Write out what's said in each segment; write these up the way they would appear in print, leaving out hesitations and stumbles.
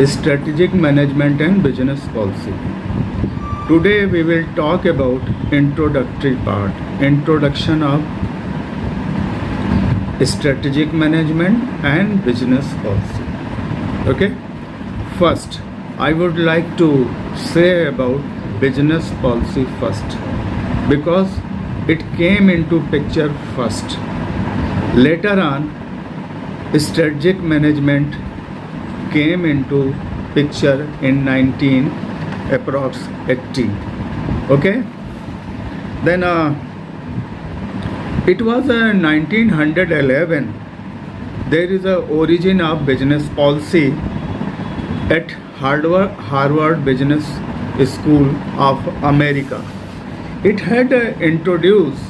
strategic management and business policy. Today we will talk about introductory part, introduction of strategic management and business policy. Okay, first I would like to say about business policy first, because it came into picture first. Later on, strategic management came into picture in 1980. Okay, then it was 1911. There is a origin of business policy at Harvard Business School of America. It had introduced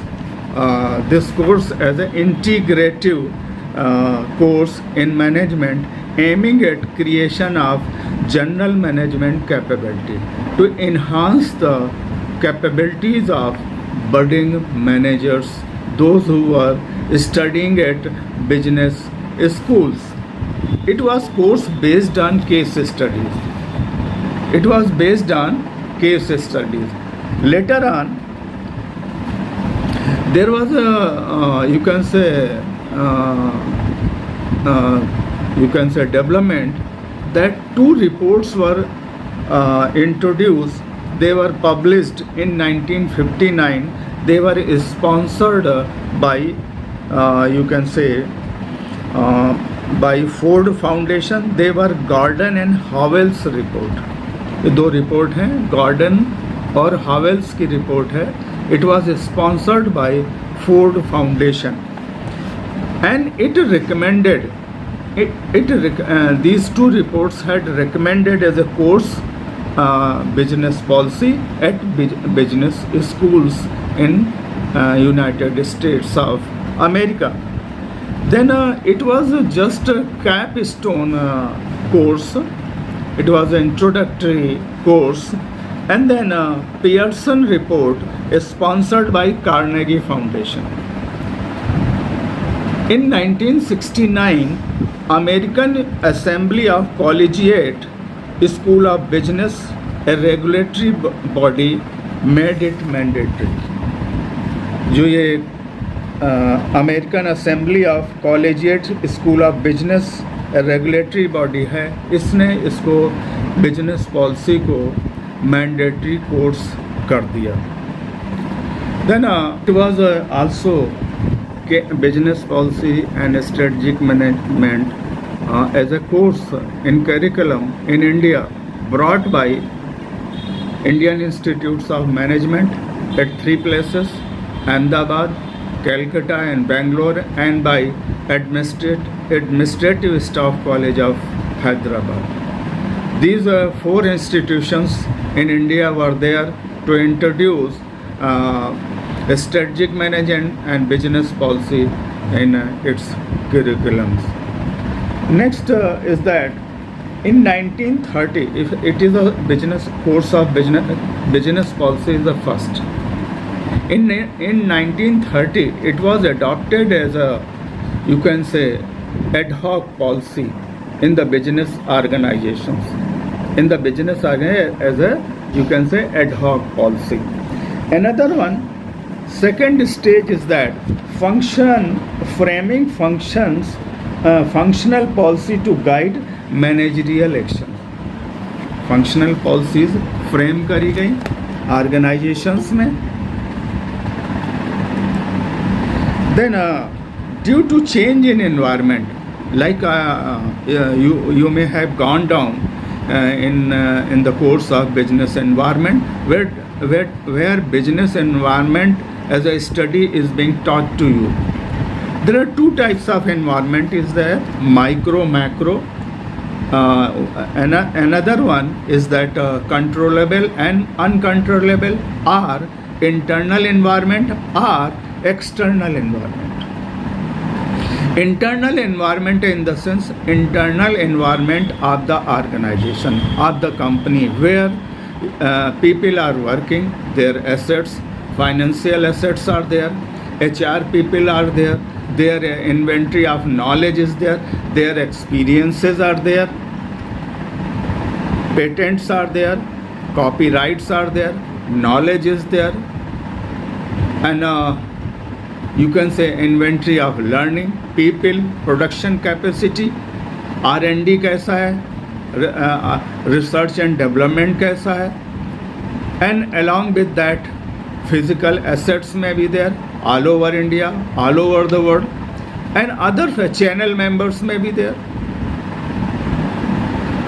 this course as an integrative course in management, aiming at creation of general management capability to enhance the capabilities of budding managers, those who are studying at business schools. It was course based on case studies. Later on, there was a development that two reports were introduced. They were published in 1959. They were sponsored by by Ford Foundation. They were Gordon and Howell's report. ये दो report हैं, Gordon और हावेल्स की report है. It was sponsored by Ford Foundation, and it recommended these two reports had recommended as a course business policy at business schools in United States of America. Then it was just a capstone course. It was an introductory course, and then Pearson report is sponsored by Carnegie Foundation. In 1969, American Assembly of Collegiate School of Business, a regulatory body, made it mandatory. जो ये American assembly of collegiate school of business regulatory body है, इसने इसको business policy को mandatory course कर दिया. Then it was also business policy and strategic management as a course in curriculum in India, brought by Indian Institutes of Management at three places: Ahmedabad, Calcutta and Bangalore, and by Administrative Staff College of Hyderabad. These four institutions in India were there to introduce strategic management and business policy in its curriculums. Next is that in 1930, if it is a business course of business policy is the first. In 1930, it was adopted as a, you can say, ad hoc policy in the business organizations. In the business as a, you can say, ad hoc policy. Another one, second stage is that functional policy to guide managerial action. Functional policies frame करी गई organisations में. Then due to change in environment, like you may have gone down in the course of business environment, where business environment as a study is being taught to you. There are two types of environment is there: micro, macro. Another one is that controllable and uncontrollable, or internal environment or external environment. Internal environment in the sense internal environment of the organization, of the company, where people are working, their assets, financial assets are there, HR people are there, their inventory of knowledge is there, their experiences are there. patents are there, copyrights are there, knowledge is there, and you can say inventory of learning, people, production capacity, R&D कैसा है, research and development कैसा है, and along with that physical assets may be there all over India, all over the world, and other channel members may be there,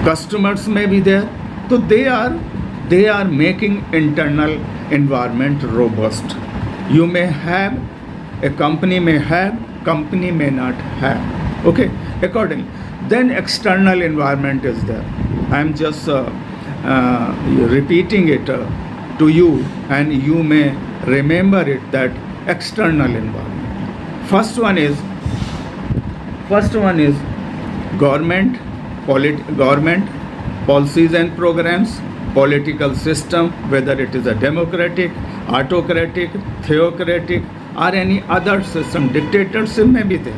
customers may be there. So they are making internal environment robust. You may have, a company may have, company may not have. Okay, accordingly. Then external environment is there. I am just repeating it to you, and you may remember it, that external environment. First one is government, government policies and programs, political system, whether it is a democratic, autocratic, theocratic, or any other system, dictatorship may be there.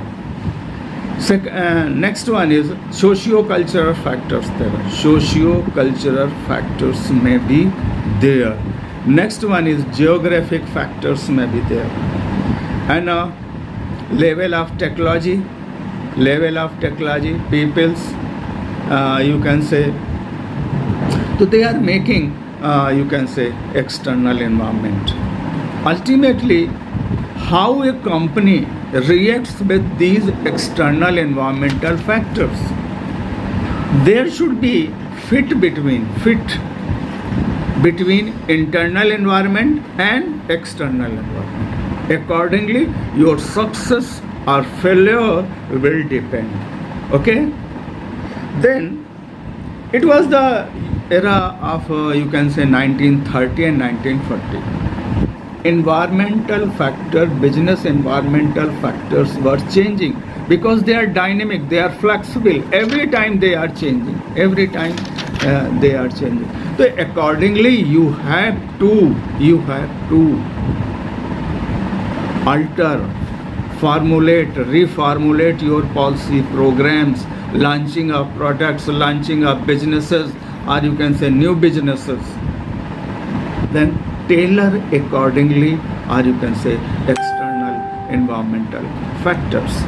Next one is socio-cultural factors there. Socio-cultural factors may be there. Next one is geographic factors may be there. And level of technology, peoples, you can say. So they are making, you can say, external environment. Ultimately, how a company reacts with these external environmental factors, there should be fit between internal environment and external environment. Accordingly, your success or failure will depend. Okay? Then it was the era of you can say 1930 and 1940. Environmental factor, business environmental factors were changing because they are dynamic, they are flexible. Every time they are changing. So accordingly, you have to alter, formulate, reformulate your policy programs, launching of products, launching of businesses, or you can say new businesses. Then tailor accordingly, or you can say external environmental factors.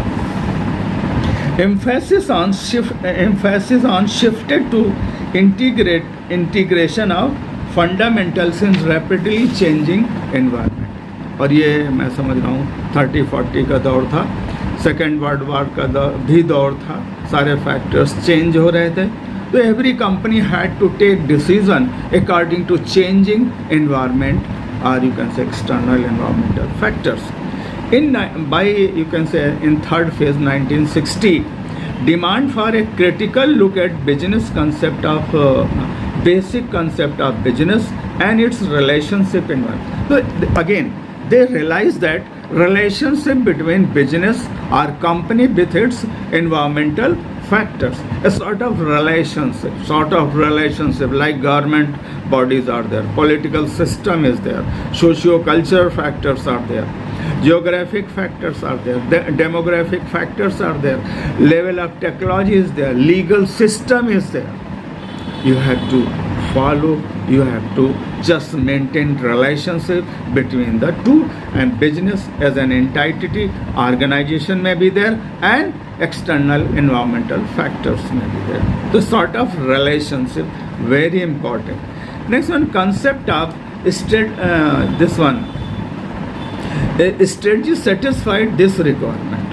Emphasis on shifted to integration of fundamentals in rapidly changing environment. और ये मैं समझ रहा हूँ 30-40 का दौर था, second world war का भी दौर था, सारे फैक्टर्स चेंज हो रहे थे. So every company had to take decision according to changing environment, or you can say external environmental factors. You can say in third phase 1960, demand for a critical look at business concept of basic concept of business and its relationship environment. So again, they realized that relationship between business or company with its environmental factors, a sort of relationship like government bodies are there, political system is there, socio-cultural factors are there, geographic factors are there, demographic factors are there, level of technology is there, legal system is there. You have to follow, you have to just maintain relationship between the two, and business as an entity, organization may be there, and external environmental factors may be there. The sort of relationship, very important. Next one, concept of this one. A strategy satisfied this requirement.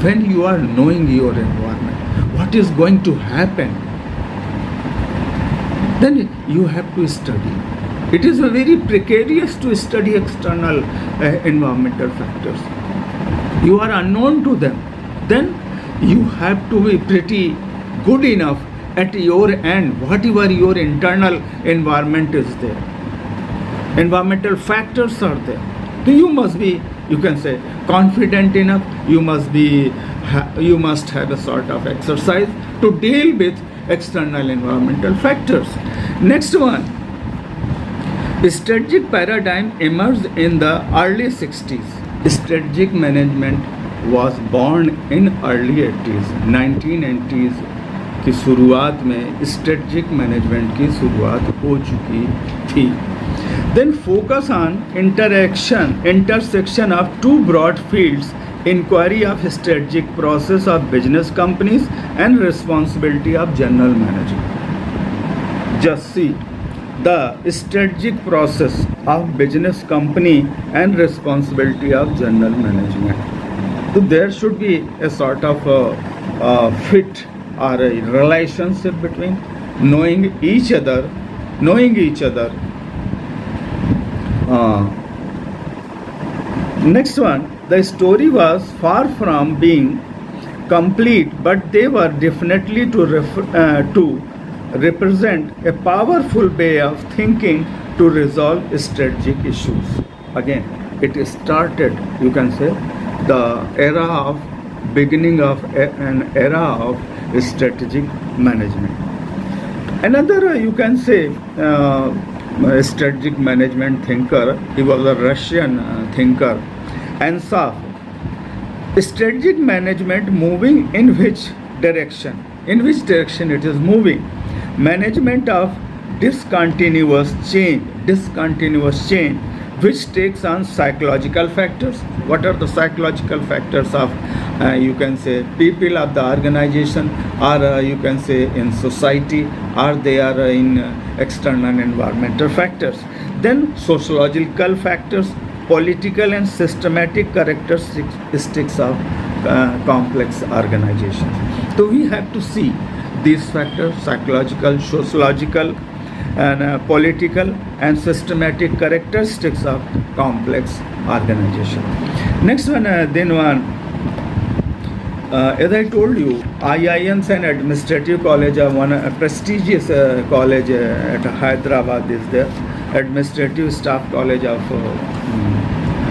When you are knowing your environment, what is going to happen, then you have to study. It is very precarious to study external environmental factors. You are unknown to them. Then you have to be pretty good enough at your end, whatever your internal environment is there. Environmental factors are there. So you must be, you can say, confident enough. You must have a sort of exercise to deal with external environmental factors. Next one, strategic paradigm emerged in the early 60s. Strategic management was born in early 80s, 1980s कि शुरुआत में strategic management की शुरुआत हो चुकी थी. Then focus on intersection of two broad fields, inquiry of strategic process of business companies and responsibility of general manager. Just see the strategic process of business company and responsibility of general management. So there should be a sort of a fit or a relationship between knowing each other. Next one, the story was far from being complete, but they were definitely to represent a powerful way of thinking to resolve strategic issues. Again, it started, you can say, the era of beginning of an era of strategic management. Another, you can say, strategic management thinker, he was a Russian thinker, Ansaf. Strategic management moving in which direction? In which direction it is moving? Management of discontinuous change, which takes on psychological factors. What are the psychological factors of, you can say, people of the organization, or you can say in society, or they are in external environmental factors. Then sociological factors, political and systematic characteristics of complex organizations. So we have to see these factors: psychological, sociological, and political and systematic characteristics of complex organization. Next one, as I told you, IIMs and Administrative College are one prestigious college at Hyderabad is there. Administrative Staff College of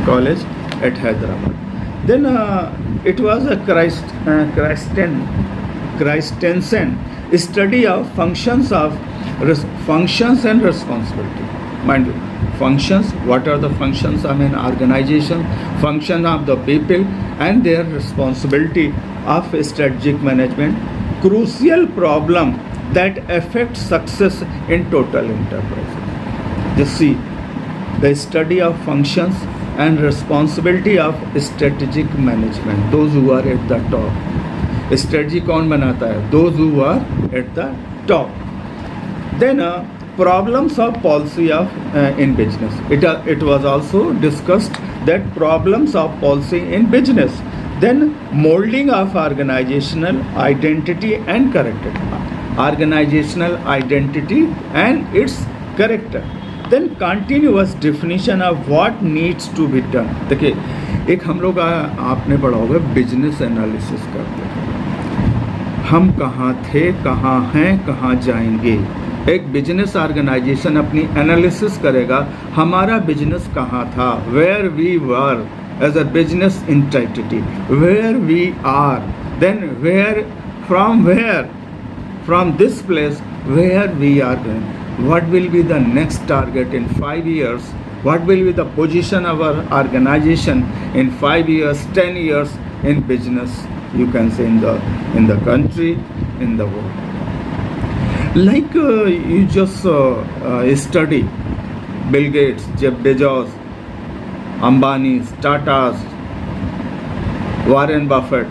college at Hyderabad. Then it was a Christensen study of functions and responsibility. Mind you, functions, what are the functions of an organization, function of the people and their responsibility of strategic management, crucial problem that affects success in total enterprises. Just see, the study of functions and responsibility of strategic management, those who are at the top. Strategy कौन बनाता है? Those who are at the top. Then problems of policy of in business. It was also discussed that problems of policy in business. Then molding of organizational identity and character. Organizational identity and its character. Then continuous definition of what needs to be done. देखिए, एक हम लोग आपने पढ़ा होगा business analysis करते हैं, हम कहाँ थे, कहाँ हैं, कहाँ जाएंगे. एक बिजनेस ऑर्गेनाइजेशन अपनी एनालिसिस करेगा, हमारा बिजनेस कहाँ था, where we were as a business entity, where we are, then where from this place where we are going, what will be the next target in 5 years, what will be the position of our organization in 5 years, 10 years in business, you can say in the country, in the world. Like you just study Bill Gates, Jeff Bezos, Ambani's, Tata's, Warren Buffett,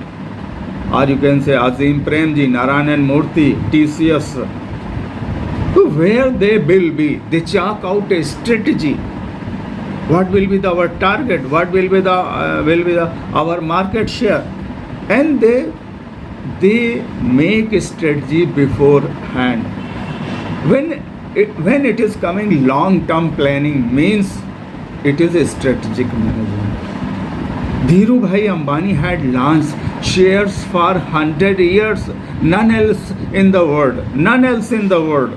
or you can say Azim Premji, Narayan Murthy, TCS. So where they will be, they chalk out a strategy. What will be our target? What will be our market share? And they make a strategy beforehand. When it is coming long-term planning, means it is a strategic management. Dhiru Bhai Ambani had launched shares for 100 years, none else in the world.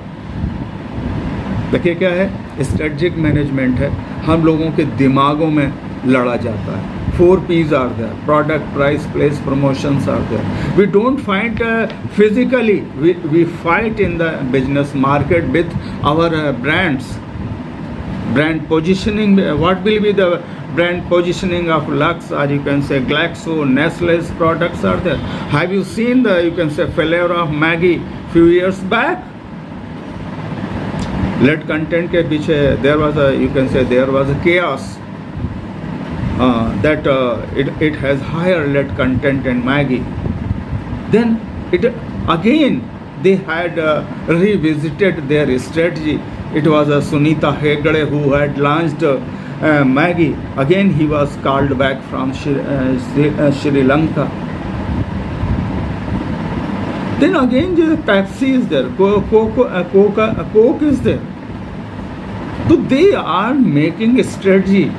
देखिए क्या है, strategic management है. हम लोगों के दिमागों में लड़ा जाता है. 4 P's are there: product, price, place, promotions are there. We don't fight physically. We fight in the business market with our brands. Brand positioning, what will be the brand positioning of Lux, or you can say Glaxo, Nestle's products are there. Have you seen the, you can say, failure of Maggie few years back? Lead content के पीछे there was a, you can say, there was a chaos that it has higher lead content in Maggie. Then it again they had revisited their strategy. It was Sunita Hegde who had launched Maggie. Again he was called back from Sri Lanka. Then again Pepsi is there, Coke is there. So they are making a strategy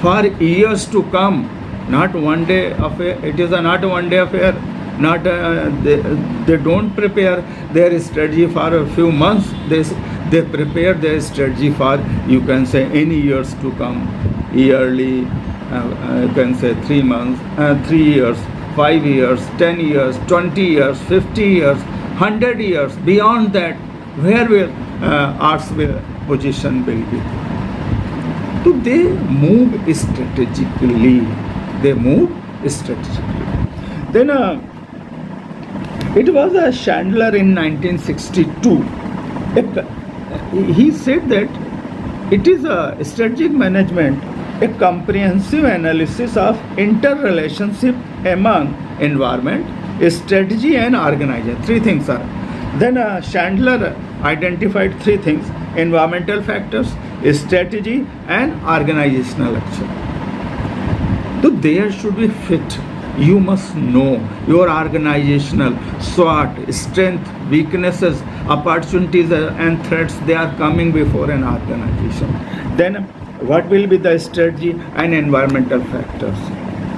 for years to come, not one day affair. It is not a one day affair. Not they don't prepare their strategy for a few months. They prepare their strategy for, you can say, any years to come. Yearly, you can say 3 months, 3 years, 5 years, 10 years, 20 years, 50 years, 100 years. Beyond that, where will arts will position will be? So they move strategically. They move strategically. Then it was a Chandler in 1962. He said that it is a strategic management, a comprehensive analysis of interrelationship among environment, strategy and organization. 3 things are. Then Chandler identified 3 things: environmental factors, strategy and organizational action. So there should be fit. You must know your organizational SWOT, strength, weaknesses, opportunities and threats. They are coming before an organization. Then what will be the strategy and environmental factors?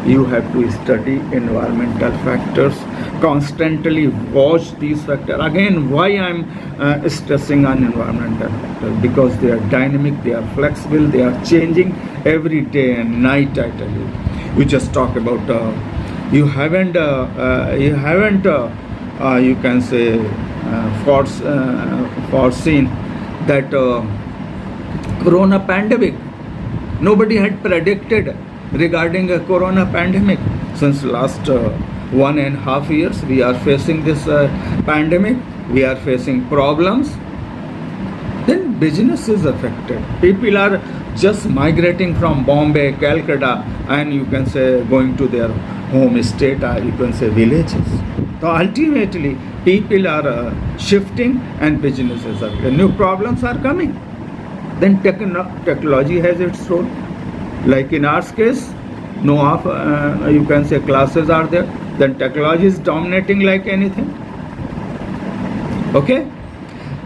You have to study environmental factors, constantly watch these factors. Again, why I'm stressing on environmental factors? Because they are dynamic, they are flexible, they are changing every day and night, I tell you. You just talk about, you haven't, you can say, foreseen that corona pandemic. Nobody had predicted regarding a corona pandemic. Since last 1.5 years, we are facing this pandemic. We are facing problems. Then business is affected. People are just migrating from Bombay, Calcutta, and you can say going to their home state, or you can say villages. So ultimately, people are shifting and businesses are, new problems are coming. Then technology has its role. Like in our case, no off, you can say classes are there. Then technology is dominating like anything. Okay.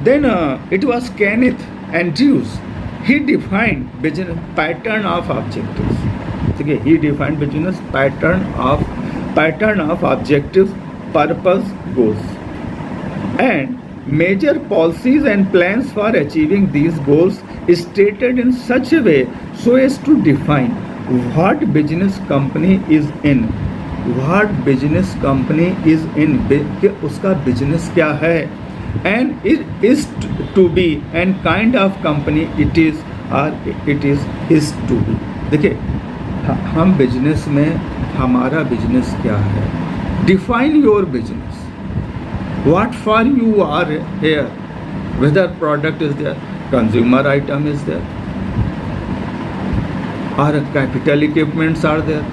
Then it was Kenneth Andrews. He defined business pattern of objectives. Okay. He defined business pattern of objectives, purpose, goals, and major policies and plans for achieving these goals is stated in such a way so as to define what business company is in, what business company is in, uska business kya hai, and it is to be, and kind of company it is, or it is to be. देखिए हम business में हमारा business क्या है, define your business, what for you are here, whether product is there, consumer item is there, or capital equipments are there,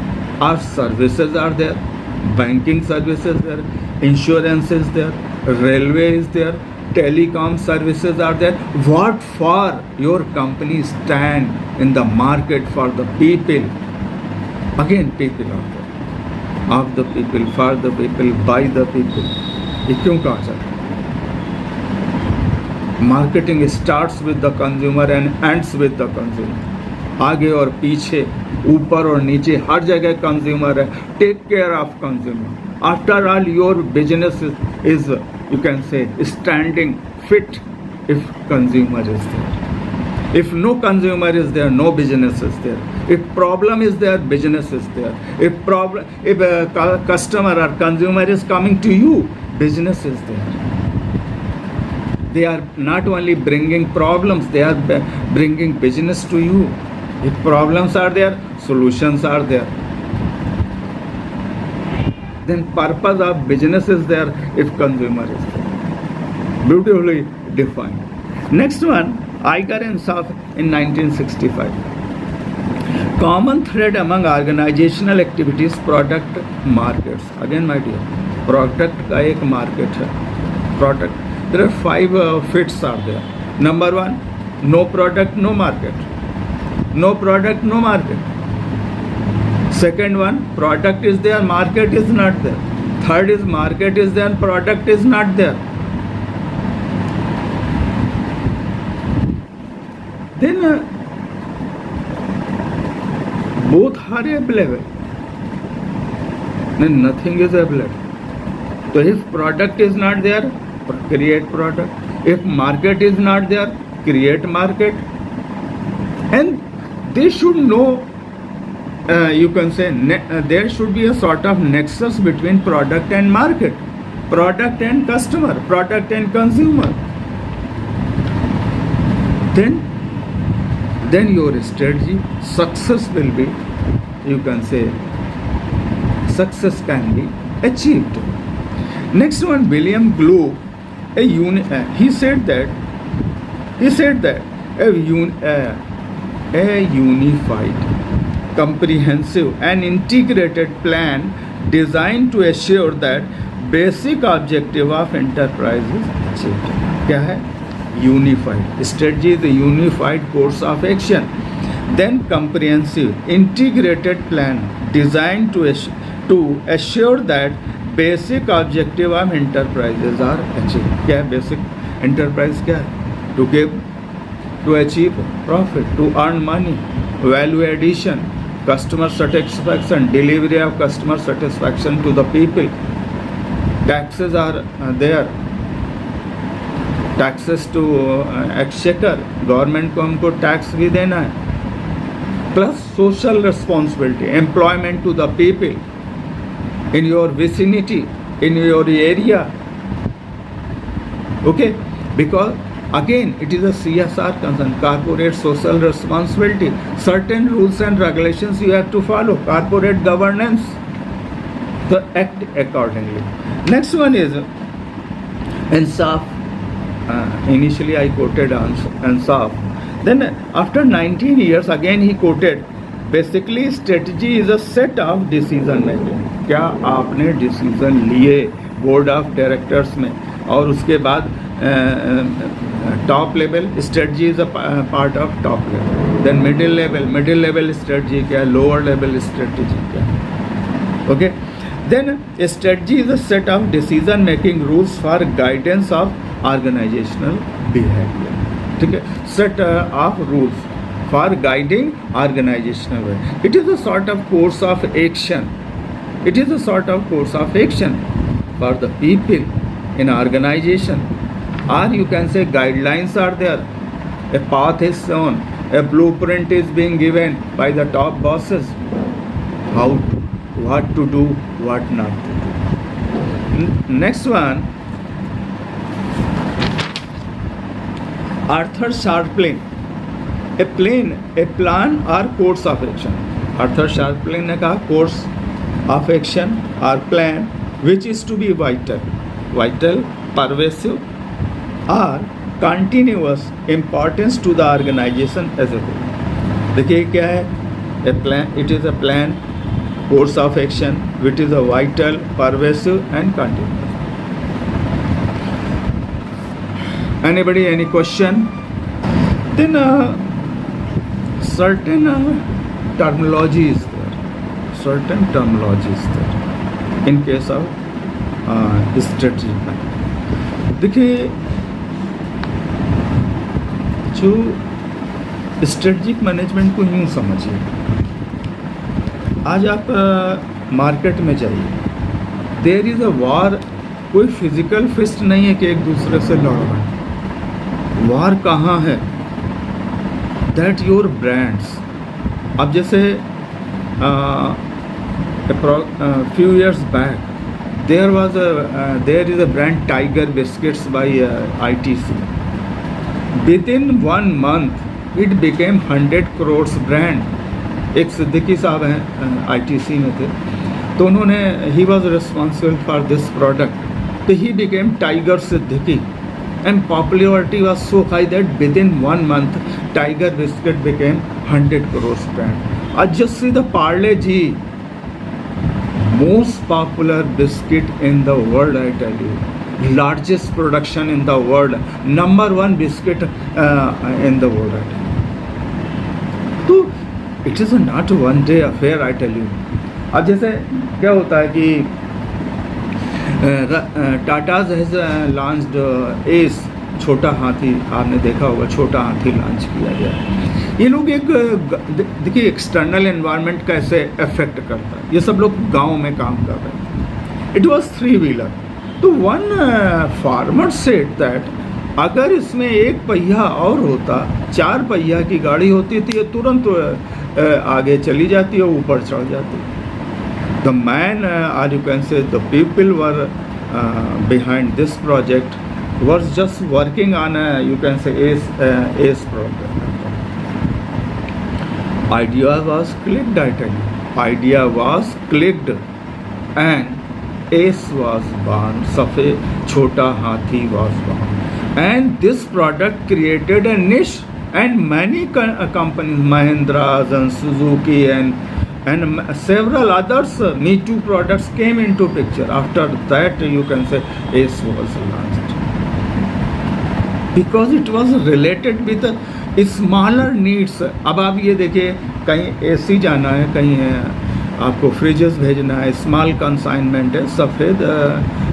or services are there, banking services there, insurance is there, railway is there, telecom services are there. What for your company stand in the market for the people? Again, people are there, of the people, for the people, by the people. ये क्यों कहा जाता है? Marketing starts with the consumer and ends with the consumer. आगे और पीछे, ऊपर और नीचे, हर जगह कंज्यूमर है. Take care of consumer. After all your business is, you can say, standing fit if consumer is there. If no consumer is there, no business is there. If problem is there, business is there. If a customer or consumer is coming to you, business is there. they are not only bringing problems, they are bringing business to you. If problems are there, solutions are there. Then purpose of business is there if consumer is there. Beautifully defined. Next one, Iger and Saff in 1965. Common thread among organizational activities, product markets. Again, my dear, product का एक market है. Product. There are 5 fits are there. Number 1, no product, no market. No product, no market. Second one, product is there, market is not there. Third is market is there, product is not there. Then both are available. Then nothing is available. So if product is not there, create product. If market is not there, create market. And they should know, you can say, there should be a sort of nexus between product and market, product and customer, product and consumer. Then your strategy success will be, you can say, success can be achieved. Next one, William Glue, he said that a unified, comprehensive and integrated plan designed to assure that basic objective of enterprise is achieved. क्या है? Unified. Strategy is a unified course of action. Then comprehensive, integrated plan designed to assure that basic objective of enterprises are achieved. क्या है basic enterprise? क्या है? To achieve profit, to earn money, value addition, customer satisfaction, delivery of customer satisfaction to the people. Taxes are there. Taxes to exchequer, government को हमको tax भी देना है. Plus social responsibility, employment to the people in your vicinity, in your area. Okay, because again it is a CSR concern, corporate social responsibility. Certain rules and regulations you have to follow, corporate governance, so act accordingly. Next one is Insaf. Initially I quoted Insaf. Then after 19 years again he quoted, basically strategy is a set of decision making. क्या आपने decision लिए board of directors में, और उसके बाद top level strategy is a part of top level. Then middle level strategy क्या है, lower level strategy क्या है. Okay, then strategy is a set of decision making rules for guidance of organizational behaviour. ठीक है, set of rules for guiding organizational. It is a sort of course of action. It is a sort of course of action for the people in organization, or you can say guidelines are there, a path is shown, a blueprint is being given by the top bosses, what to do, what not to do. Next one, Arthur Sharplin, a plan or course of action. Arthur Sharplin ने कहा course of action or plan which is to be vital, pervasive or continuous importance to the organization as a whole. देखिए क्या है, a plan, it is a plan, course of action which is a vital, pervasive and continuous. Anybody, any question? Then certain terminology is there. Certain terminology is there in case of strategy plan. देखिए जो strategic management को यूँ समझिए, आज आप market में जाइए, there is a वार. कोई फिजिकल फिस्ट नहीं है कि एक दूसरे से लड़ रहे हैं. वार कहाँ है? That your brands. अब जैसे few years back there is a brand Tiger Biscuits by ITC. Within 1 month it became 100 crores brand. एक सिद्दीकी साहब हैं ITC में थे, तो उन्होंने he was responsible for this product, so he became Tiger Siddiqui, and popularity was so high that within 1 month Tiger Biscuit became 100 crores brand. Just see the Parle G, most popular biscuit in the world, I tell you, largest production in the world, number 1 biscuit in the world, I tell you. So it is not a one day affair, I tell you. अब जैसे क्या होता है कि Tatas has launched S, छोटा हाथी, आपने देखा होगा, छोटा हाथी लॉन्च किया गया। ये लोग एक देखिए एक्सटर्नल एनवायरनमेंट कैसे अफेक्ट करता है, ये सब लोग गांव में काम कर रहे हैं। इट वाज 3 व्हीलर, तो वन फार्मर सेड दैट अगर इसमें एक पहिया और होता, 4 पहिया की गाड़ी होती थी, ये तुरंत आगे चली जाती और ऊपर चढ़ जाती। The man, or you can say the people were behind this project was just working on you can say ACE program. Idea was clicked, I tell you. Idea was clicked and ACE was born. Safed Chota Hathi was born. And this product created a niche, and many companies, Mahindras and Suzuki and several others, Me Too products came into picture. After that, you can say ACE was launched. Because it was related with smaller needs. अब आप ये देखिए, कहीं AC जाना है, कहीं आपको freezes भेजना है, स्मॉल कंसाइनमेंट है, सफ़ेद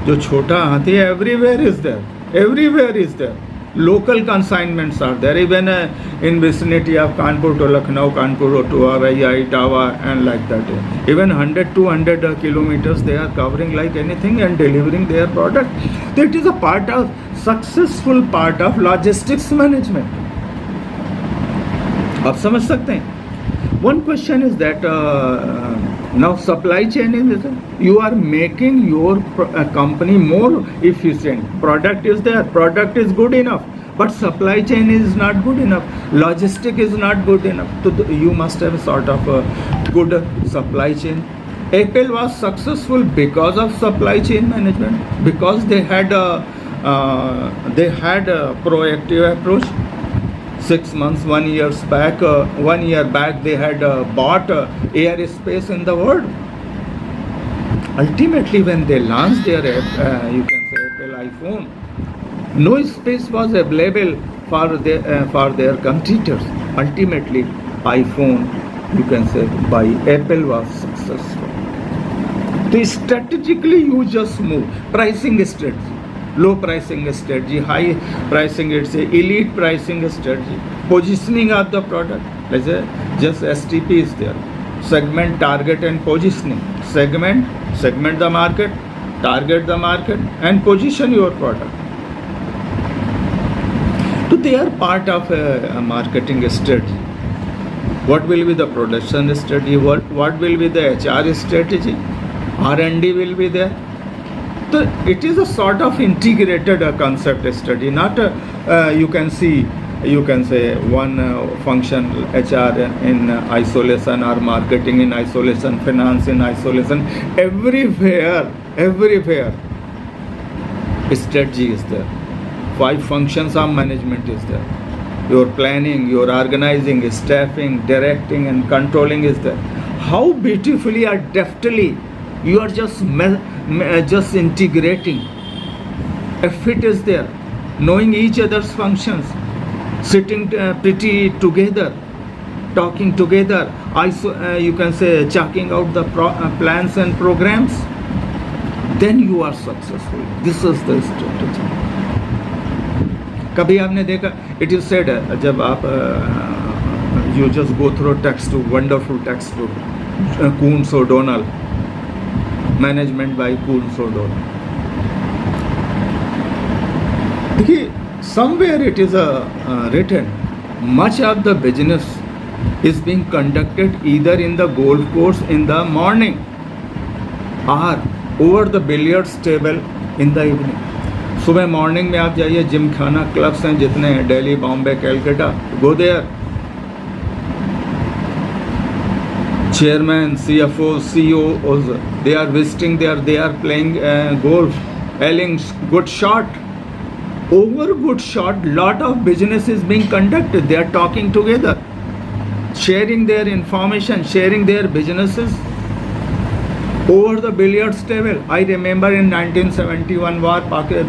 जो छोटा हाथी है, everywhere is there, local consignments are there, even in vicinity of Kanpur to Lucknow, Kanpur to Avai, Itawa, and like that. Even 100-200 kilometers they are covering like anything and delivering their product. That is a part of successful part of logistics management. आप समझ सकते हैं? One question is that now supply chain is, you are making your company more efficient. Product is there, product is good enough, but supply chain is not good enough, logistic is not good enough, so you must have a sort of a good supply chain. Apple was successful because of supply chain management, because they had a proactive approach. 6 months, 1 year back, they had bought airspace in the world. Ultimately, when they launched their you can say Apple iPhone, no space was available for their competitors. Ultimately, iPhone, you can say, by Apple was successful. So strategically, you just move. Pricing strategy. Low pricing strategy, high pricing, it's a elite pricing strategy, positioning of the product. Let's say just STP is there, segment, target, and positioning. Segment the market, target the market, and position your product. So they are part of a marketing strategy. What will be the production strategy? What will be the HR strategy? R&D will be there. So it is a sort of integrated concept study, not you can say one function, HR in isolation, or marketing in isolation, finance in isolation. Everywhere strategy is there. 5 functions of management is there. Your planning, your organizing, staffing, directing, and controlling is there. How beautifully or deftly you are just integrating. A fit is there, knowing each other's functions, sitting pretty together, talking together, you can say checking out the plans and programs, then you are successful. This is the strategy. कभी आपने देखा, it is said, जब आप you just go through textbook, wonderful textbook, Kuhn O'Donnell, Management by Kuhn O'Donnell. देखिए, somewhere it is written, much of the business is being conducted either in the golf course in the morning or over the billiards table in the evening. सुबह morning में आप जाइए, gymkhana clubs हैं जितने हैं, Delhi, Bombay, Calcutta, go there. Chairman, CFO, CEOs, they are visiting there, they are playing golf, yelling good shot. Over good shot, lot of business is being conducted. They are talking together, sharing their information, sharing their businesses over the billiards table. I remember in 1971 war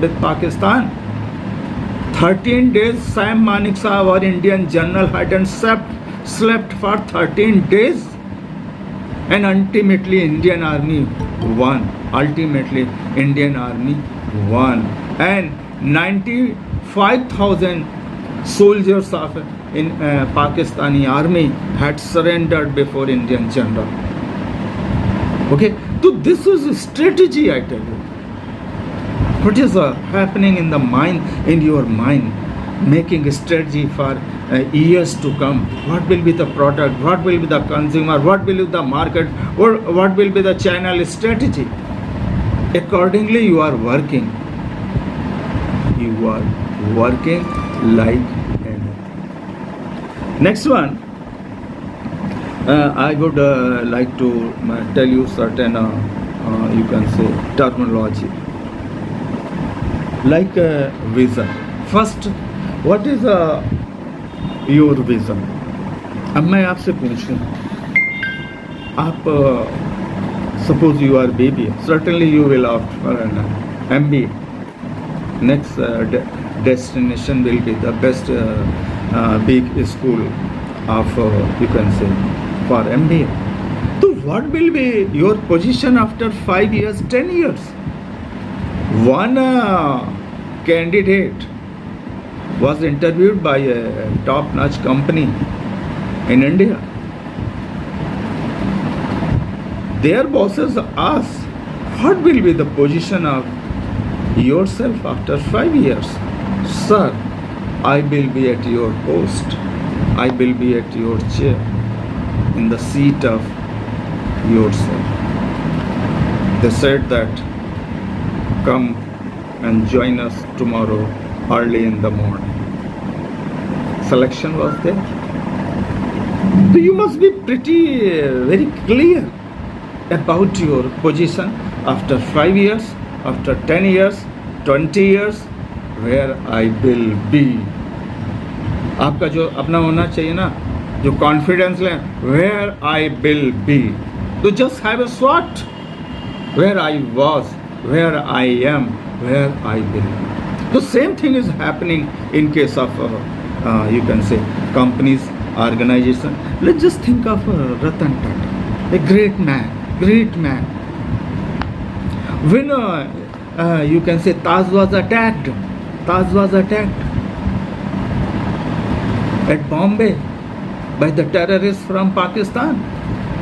with Pakistan, 13 days Sam Manekshaw, our Indian general, hadn't slept for 13 days. And ultimately Indian Army won. Ultimately Indian Army won. And 95,000 soldiers of in Pakistani army had surrendered before Indian general. Okay, so this is a strategy, I tell you. What is happening in the mind, in your mind, making a strategy for years to come? What will be the product? What will be the consumer? What will be the market? Or what will be the channel strategy? Accordingly, you are working. You are working like anything. Next one, I would like to tell you certain, you can say, terminology. Like vision. First, what is your vision? अब मैं आपसे पूछूं, आप suppose you are BBA, certainly you will opt for an MBA. Next destination will be the best big school of you can say for MBA. So what will be your position after 5 years, 10 years? One candidate was interviewed by a top-notch company in India. Their bosses asked, what will be the position of yourself after 5 years? Sir, I will be at your post. I will be at your chair, in the seat of yourself. They said that, come and join us tomorrow early in the morning. Selection was there. So you must be pretty very clear about your position after 5 years, after 10 years, 20 years, where I will be. आपका जो अपना होना चाहिए ना, जो confidence लें, where I will be. तो just have a SWOT. Where I was, where I am, where I will. The same thing is happening in case of you can say companies, organization. Let's just think of Ratan Tata, a great man. When you can say Taj was attacked at Bombay by the terrorists from Pakistan,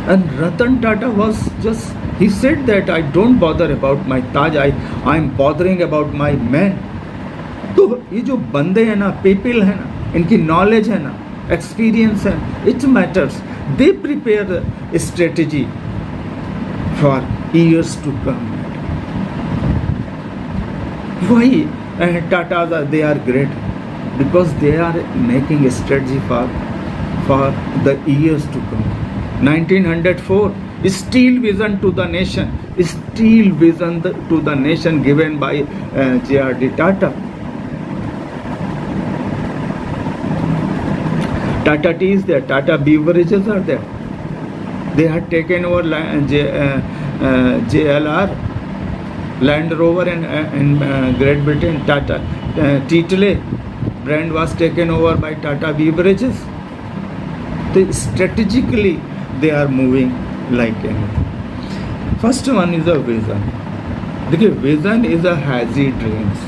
and Ratan Tata was just, he said that I don't bother about my Taj, I'm bothering about my men. तो ये जो बंदे हैं ना, people है ना, इनकी knowledge है ना, एक्सपीरियंस है, it matters. They prepare strategy for years to come. Why Tatas they are great? Because they are making a strategy for the years to come. 1904, steel vision to the nation. Steel vision to the nation given by J.R.D. Tata. Tata Tea is there. Tata beverages are there. They had taken over JLR, Land Rover in Great Britain. Tata Tetley brand was taken over by Tata Beverages. They strategically they are moving like anything. First one is a vision. देखिए, vision is a हैजी dreams.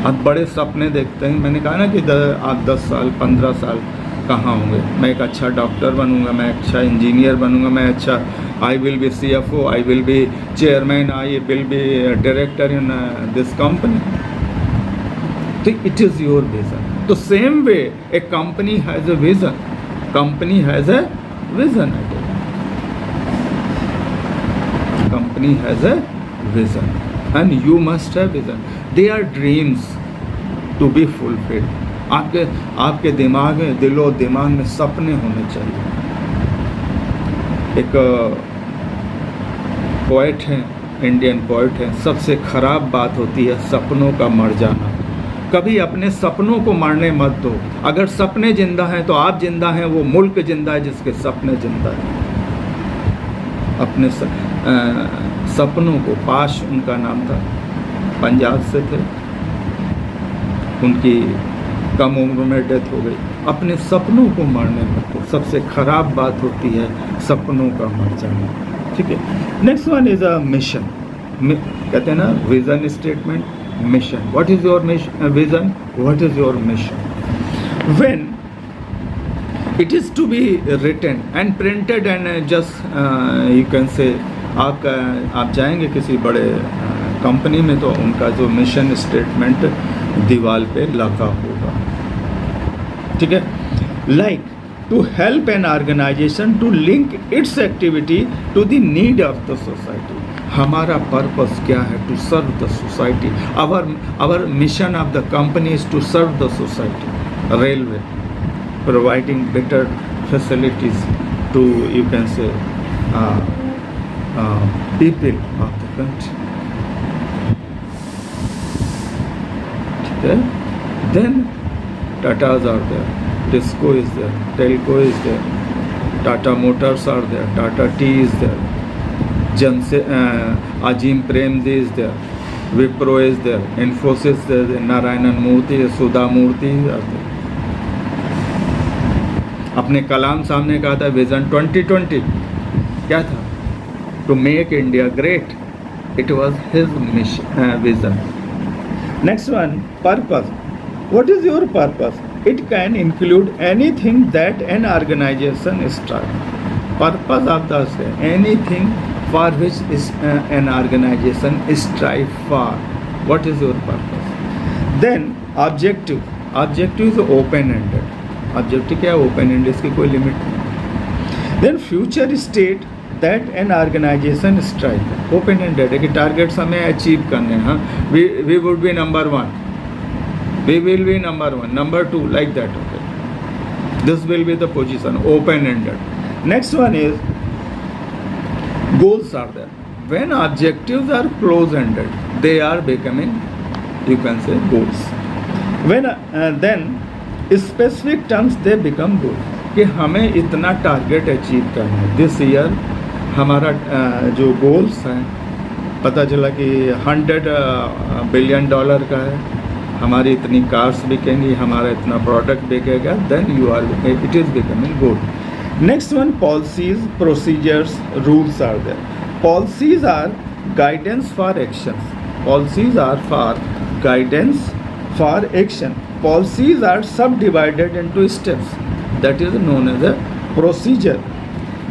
आप बड़े सपने देखते हैं. मैंने कहा ना कि आप 10 साल 15 साल कहाँ होंगे. मैं एक अच्छा डॉक्टर बनूंगा, मैं अच्छा इंजीनियर बनूंगा, मैं अच्छा I will be CFO, I will be chairman, I will be director in this company. तो इट इज़ योर विजन. तो same way A company has a vision. Company has a vision. company has a vision, and you must have vision. They are dreams to be fulfilled. आपके दिमाग में, दिलो दिमाग में सपने होने चाहिए. एक पोएट हैं, इंडियन पोएट हैं, सबसे खराब बात होती है सपनों का मर जाना. कभी अपने सपनों को मरने मत दो. अगर सपने जिंदा हैं तो आप जिंदा हैं, वो मुल्क जिंदा है जिसके सपने जिंदा हैं. अपने सपनों को, पाश उनका नाम था, पंजाब से थे, उनकी कम उम्र में डेथ हो गई. अपने सपनों को मरने मत दो. सबसे खराब बात होती है सपनों का मर जाना. ठीक है. Next one is a mission. कहते हैं ना, vision statement, mission. What is your mission, vision? What is your mission? When it is to be written and printed and just you can say, आप जाएंगे किसी बड़े कंपनी में तो उनका जो मिशन स्टेटमेंट दीवार पे लगा होगा. ठीक है. Like to help an organization to link its activity to the need of the society. हमारा पर्पस क्या है? To serve the society. Our mission of the company is to serve the society. Railway providing better facilities to, you can say, people of the country. ठीक है. Then Tatas are there, Tisco is there, Telco is there, Tata Motors are there, Tata Tea is there, Ajim Premji is there, Wipro is there, Infosys there, Narayanan Murthy, Sudha Murthy are there. अपने कलाम सामने कहा था vision 2020 क्या था? To make India great. It was his vision. Next one, purpose. What is your purpose? It can include anything that an organization start. Purpose of the anything for which is an organization strive for. What is your purpose? Then objective. Objective is open ended. Objective क्या है? Open ended, इसकी कोई limit नहीं. Then future state that an organization strive. Open ended है कि targets हमें achieve करने हैं. We would be number 1. We will be number 1, number 2, like that. Okay. This will be the position. Open ended. Next one is goals are there. When objectives are close-ended, they are becoming, you can say, goals. When then specific terms they become goals. कि हमें इतना target achieve करना है. This year हमारा जो goals हैं, पता चला कि $100 बिलियन का है, हमारी इतनी कार्स बिकेंगी, हमारा इतना प्रोडक्ट बिकेगा. Then you are, it is becoming goal. Next one, policies, procedures, rules are there. Policies are guidance for actions. Policies are for guidance for action. Policies are subdivided into steps. That is known as a procedure.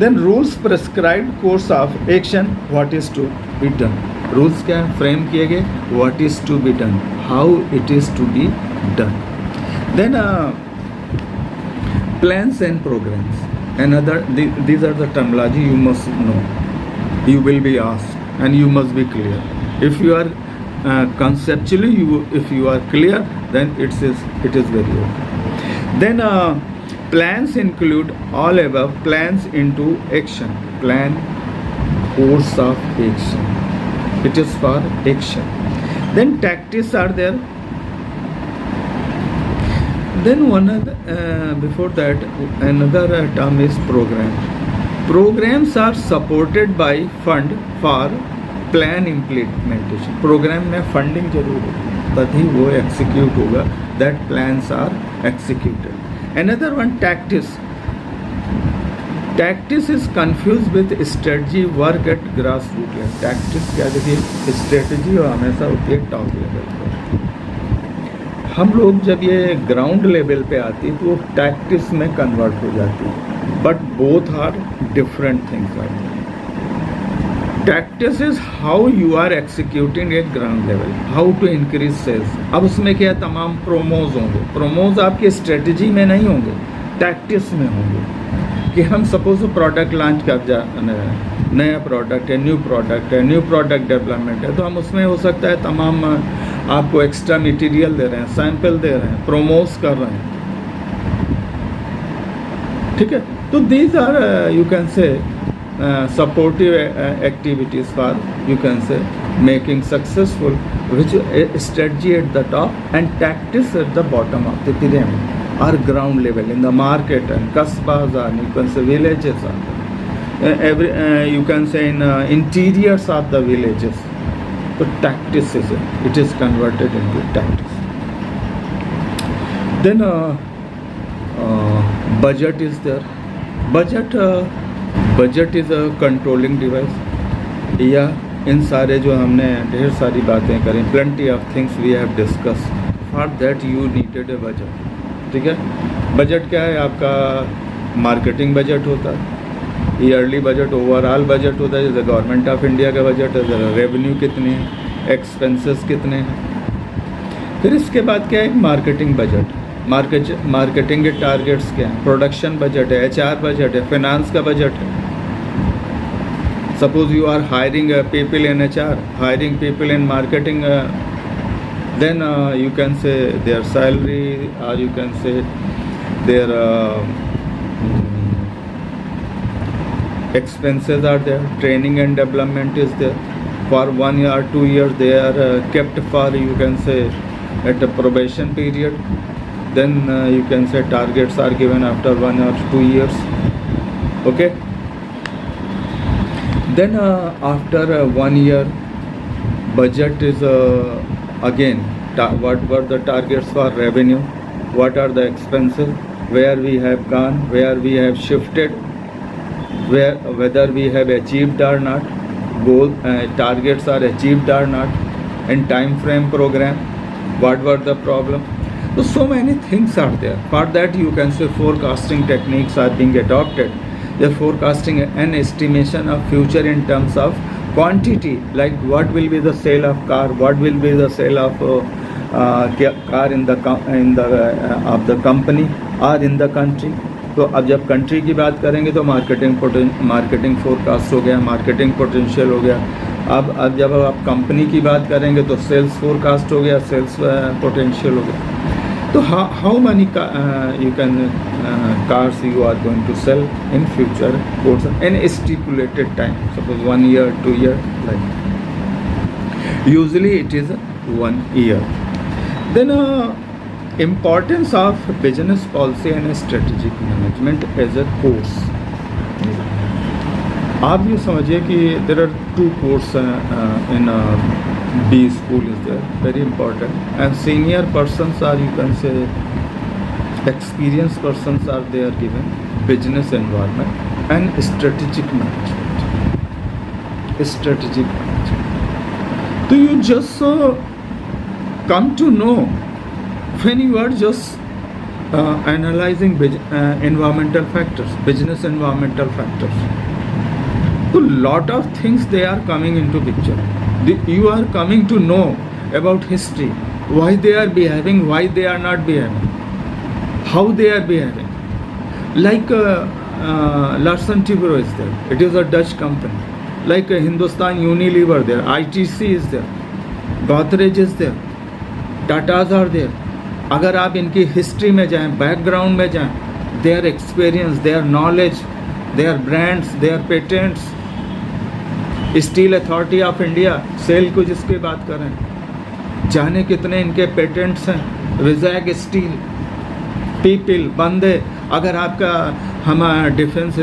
Then rules prescribed course of action. What is to be done? Rules क्या frame किए गए? What is to be done? How it is to be done. Then plans and programs. Another, these are the terminology you must know. You will be asked, and you must be clear. If you are conceptually, if you are clear, then it is very okay. Then plans include all above plans into action. Plan, course of action. It is for action. Then tactics are there. Then one before that, another term is program. Programs are supported by fund for plan implementation. Program में funding जरूर होगी, तभी वो execute होगा. That plans are executed. Another one, tactics. Tactics is confused with strategy, work at grassroots level. Tactics क्या देखिए, strategy और हमेशा होती है top level पर. हम लोग जब ये ग्राउंड लेवल पे आती है तो वो टैक्टिक्स में कन्वर्ट हो जाती है. But both are different things. Our tactics is how you are executing at ground level, how to increase sales. अब उसमें क्या है, तमाम प्रोमोज होंगे. प्रोमोज आपकी स्ट्रेटजी में नहीं होंगे, टैक्टिक्स में होंगे. कि हम सपोज प्रोडक्ट लॉन्च कर नया प्रोडक्ट है, न्यू प्रोडक्ट डेवलपमेंट है, तो हम उसमें हो सकता है तमाम आपको एक्स्ट्रा मटेरियल दे रहे हैं, सैंपल दे रहे हैं, प्रोमोस कर रहे हैं, ठीक है। तो these are you can say supportive activities for, you can say, making successful, which strategy at the top and tactics at the bottom of the pyramid or ground level in the market and kasbas, and you can say villages, every you can say in interiors of the villages. So tactics is it is converted into tactics. Then budget is there. Budget is a controlling device. या इन सारे जो हमने ढेर सारी बातें करें, plenty of things we have discussed. For that you needed a budget. ठीक है। बजट क्या है? आपका मार्केटिंग बजट होता है, ईयरली बजट, ओवरऑल बजट होता है, जैसे गवर्नमेंट ऑफ इंडिया का बजट है, रेवेन्यू कितने हैं, एक्सपेंसेस कितने हैं। फिर इसके बाद क्या है? Marketing budget. मार्केटिंग के टारगेट्स क्या हैं? प्रोडक्शन बजट है, HR बजट है, फाइनेंस का बजट है। Suppose you are hiring people in HR, hiring people in marketing, then you can say their salary, or you can say their expenses are there, training and development is there. For 1 year or 2 years they are kept for, you can say, at a probation period. Then you can say targets are given after 1 or 2 years. Okay. Then after 1 year, budget is again what were the targets for revenue, what are the expenses, where we have gone, where we have shifted, whether we have achieved or not, goal targets are achieved or not, and time frame program, what were the problem. So many things are there. For that you can say forecasting techniques are being adopted. They're forecasting an estimation of future in terms of quantity, like what will be the sale of car, what will be the sale of car in the of the company or in the country. तो अब जब country की बात करेंगे तो marketing forecast हो गया, marketing potential हो गया। अब जब आप कंपनी की बात करेंगे तो सेल्स फोरकास्ट हो गया, सेल्स पोटेंशियल हो गया। तो how many you can cars you are going to sell in future, course in a stipulated time, suppose 1 year, 2 year, like usually it is 1 year. Then importance of business policy and strategic management as a course. आप ये समझिए कि there are 2 courses in B school is there, very important, and senior persons are, you can say, experienced persons are there given business environment and strategic management. So you just come to know when you are just analyzing environmental factors, business environmental factors. So lot of things they are coming into picture. You are coming to know about history, why they are behaving, why they are not behaving, how they are behaving. Like Larsen & Toubro is there, it is a Dutch company. Like Hindustan Unilever there, ITC is there, Godrej is there, Tatas are there. अगर आप इनकी history में जाएं, background में जाएं, their experience, their knowledge, their brands, their patents, steel authority of India, SAIL को जिसकी बात करें, जाने कितने इनके पेटेंट्स हैं, विजैग स्टील, पीपल, बंदे। अगर आपका हम डिफेंस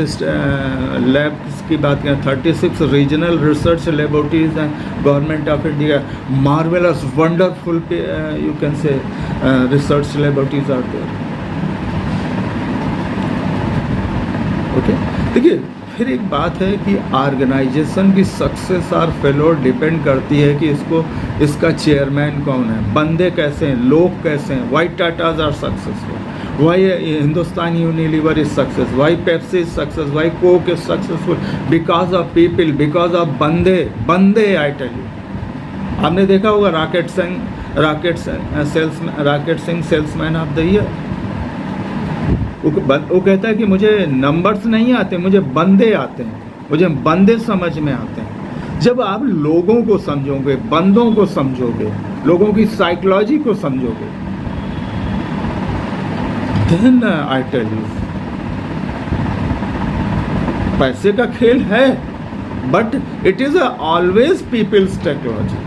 लैब्स की बात करें, 36 रीजनल रिसर्च लेबोरेटरीज हैं government of India, marvellous wonderful you can say research laboratories are there. Okay, देखिए फिर एक बात है कि ऑर्गेनाइजेशन की सक्सेस और फेलोर डिपेंड करती है कि इसका चेयरमैन कौन है, बंदे कैसे हैं, लोग कैसे हैं। Why Tatas are successful, why Hindustan Unilever is success, why Pepsi is success, why Coke is successful, because of people, because of बंदे। आई टेल यू, आपने देखा होगा Rocket Singh salesman of the year. वो कहता है कि मुझे नंबर्स नहीं आते, मुझे बंदे आते हैं। मुझे बंदे समझ में आते हैं। जब आप लोगों को समझोगे, बंदों को समझोगे, लोगों की साइकोलॉजी को समझोगे, then I tell you, पैसे का खेल है, but it is always people's technology,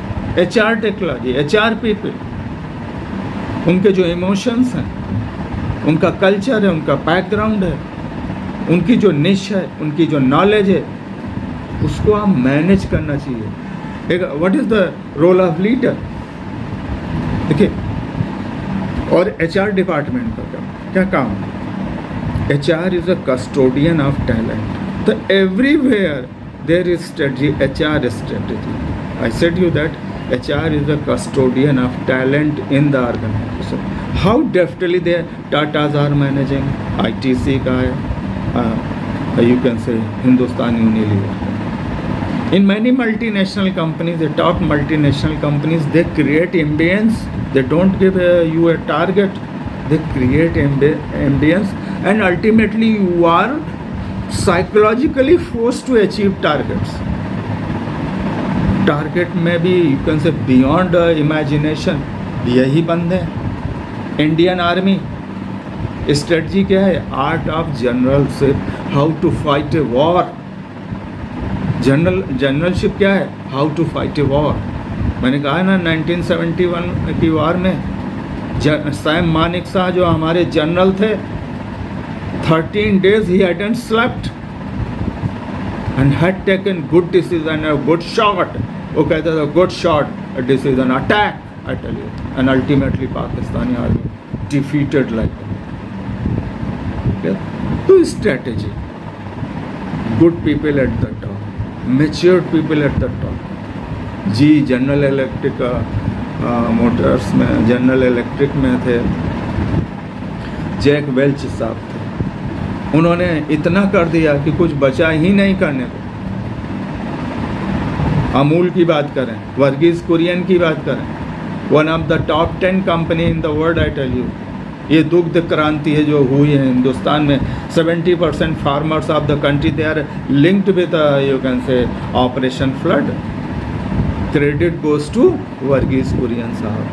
HR technology, HR people, उनके जो इमोशंस हैं, उनका कल्चर है, उनका बैकग्राउंड है, उनकी जो निश है, उनकी जो नॉलेज है, उसको आप मैनेज करना चाहिए। एक what is the role of leader? देखिए, और HR डिपार्टमेंट का क्या काम है? HR is a custodian of talent. तो everywhere there is strategy, HR strategy. I said you that HR is a custodian of talent in the organization. How deftly the Tatas are managing, ITC का है, you can say Hindustan Unilever. In many multinational companies, the top multinational companies, they create ambience. They don't give you a target. They create ambience, and ultimately you are psychologically forced to achieve targets. टारगेट में भी you can say beyond imagination, यही बंद है। Indian army strategy क्या है? Art of generalship, how to fight a war. Generalship क्या है? How to fight a war. मैंने कहा ना 1971 की वॉर में सैम मानिक शाह जो हमारे जनरल थे, 13 days he hadn't slept and had taken good decision, a good shot. वो कहता था good shot, a decision, attack, I tell you, and ultimately Pakistani army defeated like that. Okay? So strategy, good people at the top, matured people at the top. GE general electric motors में, general electric में थे Jack Welch साहब थे, उन्होंने इतना कर दिया कि कुछ बचा ही नहीं करने को। अमूल की बात करें, वर्गीज कुरियन की बात करें, one of the top 10 company in the world, I tell you. ये दुग्ध क्रांति है जो हुई है हिंदुस्तान में, 70% farmers of the country they are linked with you can say operation flood. Credit goes to Varghese Kurien साहब,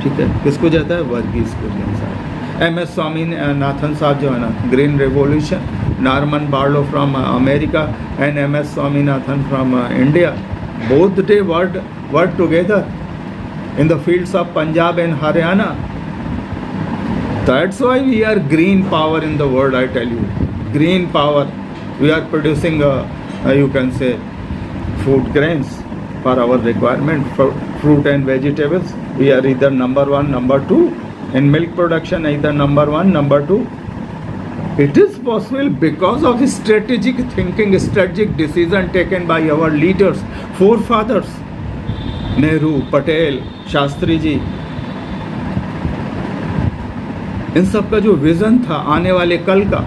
ठीक है। किसको जाता है? वर्गीज कुरियन साहब। MS स्वामीनाथन साहब जो है ना, green revolution, Norman Barlow from America and MS Swaminathan from India, both they work together in the fields of Punjab and Haryana. That's why we are green power in the world, I tell you. Green power. We are producing, you can say, food grains for our requirement, for fruit and vegetables. We are either number 1, number 2. In milk production, either number 1, number 2. It is possible because of strategic thinking, strategic decision taken by our leaders, forefathers, Nehru, Patel, Shastri ji. इन सब का जो vision था आने वाले कल का,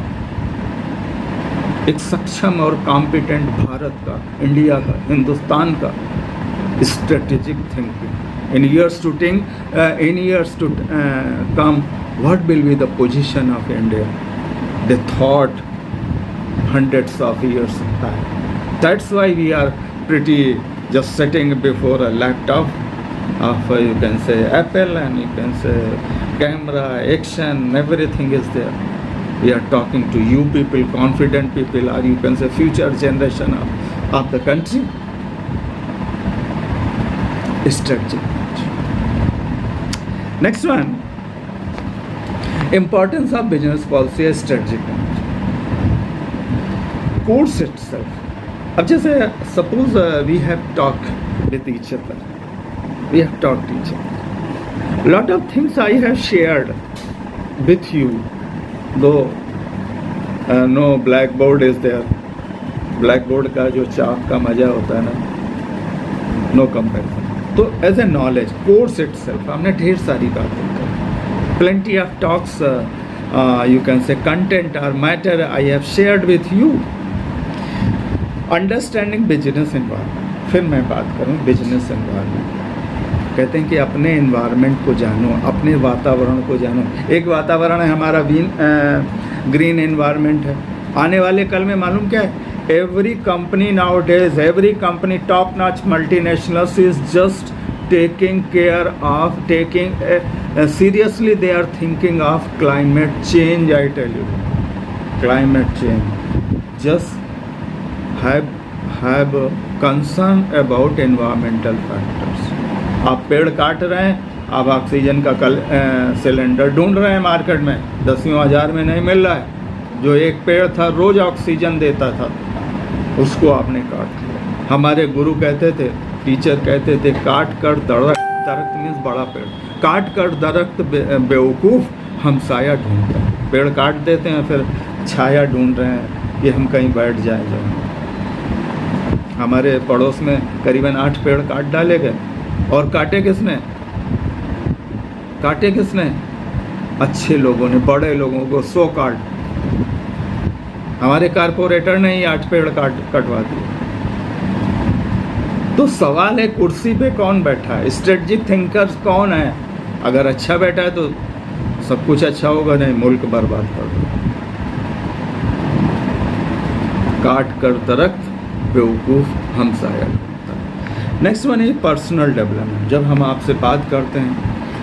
एक सक्षम और कॉम्पिटेंट भारत का, इंडिया का, हिंदुस्तान का, strategic thinking in years to come, what will be the position of India, they thought hundreds of years back. That's why we are pretty just sitting before a laptop of you can say Apple, and you can say camera, action, everything is there. We are talking to you people, confident people, or you can say future generation of the country. Strategy. Next one, importance of business policy as strategic course itself. अब जैसे suppose we have talked with each other. We have talked each other. Lot of things I have shared with you, though no blackboard is there. Blackboard का जो चाक का मजा होता है ना, no comparison. तो as a knowledge course itself हमने ढेर सारी बातें की. Plenty of talks, you can say content or matter I have shared with you. Understanding business environment. फिर मैं बात करूँ business environment. कहते हैं कि अपने इन्वायरमेंट को जानो, अपने वातावरण को जानो। एक वातावरण है हमारा ग्रीन एनवायरनमेंट है। आने वाले कल में मालूम क्या है, every company nowadays, every company, top notch multinationals is just taking care of seriously they are thinking of climate change. I tell you, climate change. Just have a concern about environmental factors. आप पेड़ काट रहे हैं, आप oxygen का cylinder ढूंढ रहे हैं मार्केट में, 10,000 में नहीं मिल रहा है। जो एक पेड़ था रोज ऑक्सीजन देता था, उसको आपने काट लिया। हमारे गुरु कहते थे, टीचर कहते थे, काट कर दरख्त मीन्स बड़ा पेड़, काट कर दरख्त बेवकूफ़, हम साया ढूंढते हैं। पेड़ काट देते हैं, फिर छाया ढूंढ रहे हैं कि हम कहीं बैठ जाए। हमारे पड़ोस में करीबन 8 पेड़ काट डाले गए, और काटे किसने? अच्छे लोगों ने, बड़े लोगों को, सो काट। हमारे कारपोरेटर ने ही 8 पेड़ कटवा दिए। तो सवाल है, कुर्सी पे कौन बैठा है? स्ट्रेटजिक थिंकर्स कौन है? अगर अच्छा बैठा है तो सब कुछ अच्छा होगा, नहीं मुल्क बर्बाद कर दो। काट कर दरख्त बेवकूफ़, हम साया। Next one is personal development. जब हम आपसे बात करते हैं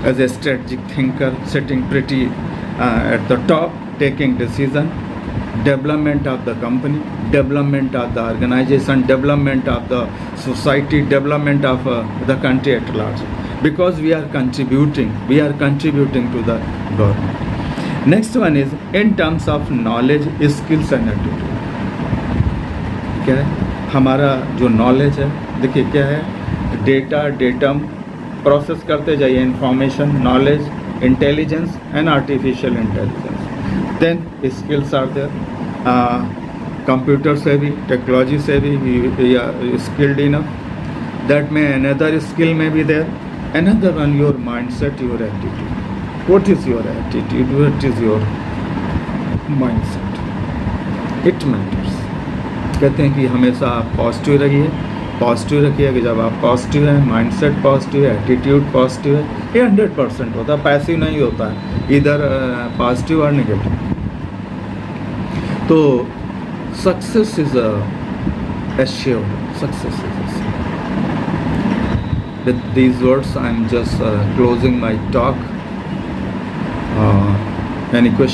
as a strategic thinker, sitting pretty at the top, taking decision, development of the company, development of the organization, development of the society, development of the country at large, because we are contributing to the government. Next one is in terms of knowledge, skills and attitude. क्या है हमारा जो knowledge है? देखिए क्या है, data process करते जाइए, information, knowledge, intelligence and artificial intelligence. Then skills are there, computer savvy, technology savvy, we are skilled enough. That may another skill may be there. Another one, your mindset, your attitude. What is your attitude? What is your mindset? It matters. कहते हैं कि हमेशा आप positive रहिए, positive रखिए। कि जब आप पॉजिटिव हैं, माइंडसेट पॉजिटिव है, एटीट्यूड पॉजिटिव है, ये 100% होता है, पैसिव नहीं होता है, इधर पॉजिटिव और नेगेटिव। तो success is assured. Success is assured. With these words, I'm just closing my talk. Any questions?